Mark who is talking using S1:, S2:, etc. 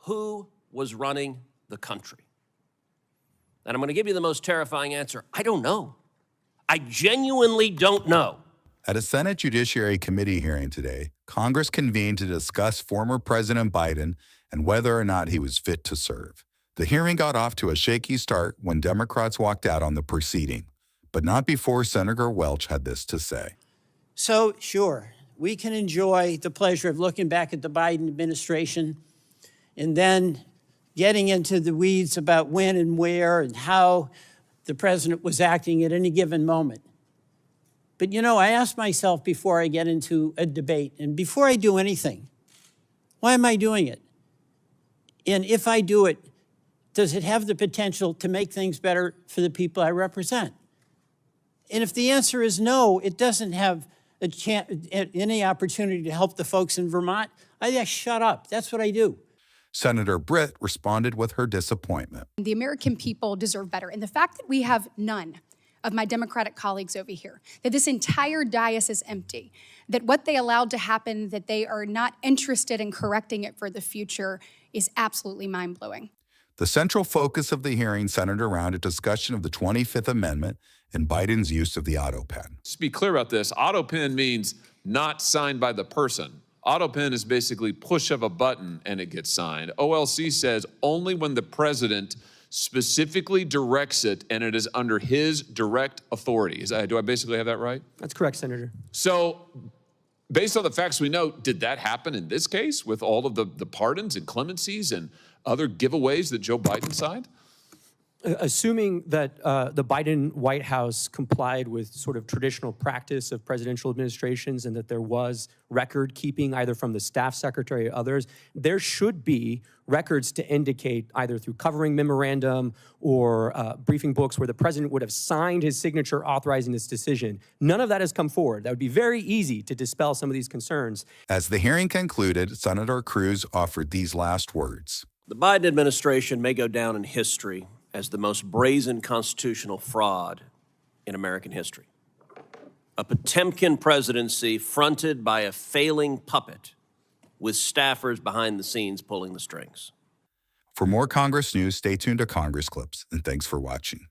S1: who was running the country? And I'm going to give you the most terrifying answer. I don't know. I genuinely don't know.
S2: At a Senate Judiciary Committee hearing today, Congress convened to discuss former President Biden and whether or not he was fit to serve. The hearing got off to a shaky start when Democrats walked out on the proceeding, but not before Senator Welch had this to say.
S3: So, sure, we can enjoy the pleasure of looking back at the Biden administration and then getting into the weeds about when and where and how the president was acting at any given moment. But, you know, I ask myself before I get into a debate and before I do anything, why am I doing it? And if I do it, does it have the potential to make things better for the people I represent? And if the answer is no, it doesn't have any opportunity to help the folks in Vermont, I just shut up. That's what I do.
S2: Senator Britt responded with her disappointment.
S4: The American people deserve better. And the fact that we have none of my Democratic colleagues over here, that this entire dais is empty, that what they allowed to happen, that they are not interested in correcting it for the future is absolutely mind-blowing.
S2: The central focus of the hearing centered around a discussion of the 25th Amendment and Biden's use of the Autopen.
S5: Just be clear about this. Autopen means not signed by the person. Autopen is basically push of a button and it gets signed. OLC says only when the president specifically directs it and it is under his direct authority. Do I basically have that right?
S6: That's correct, Senator.
S5: So based on the facts we know, did that happen in this case with all of the pardons and clemencies and other giveaways that Joe Biden signed?
S6: Assuming that the Biden White House complied with sort of traditional practice of presidential administrations and that there was record keeping either from the staff secretary or others, there should be records to indicate either through covering memorandum or briefing books where the president would have signed his signature authorizing this decision. None of that has come forward. That would be very easy to dispel some of these concerns.
S2: As the hearing concluded, Senator Cruz offered these last words.
S1: The Biden administration may go down in history as the most brazen constitutional fraud in American history. A Potemkin presidency fronted by a failing puppet with staffers behind the scenes pulling the strings.
S2: For more Congress news, stay tuned to Congress Clips, and thanks for watching.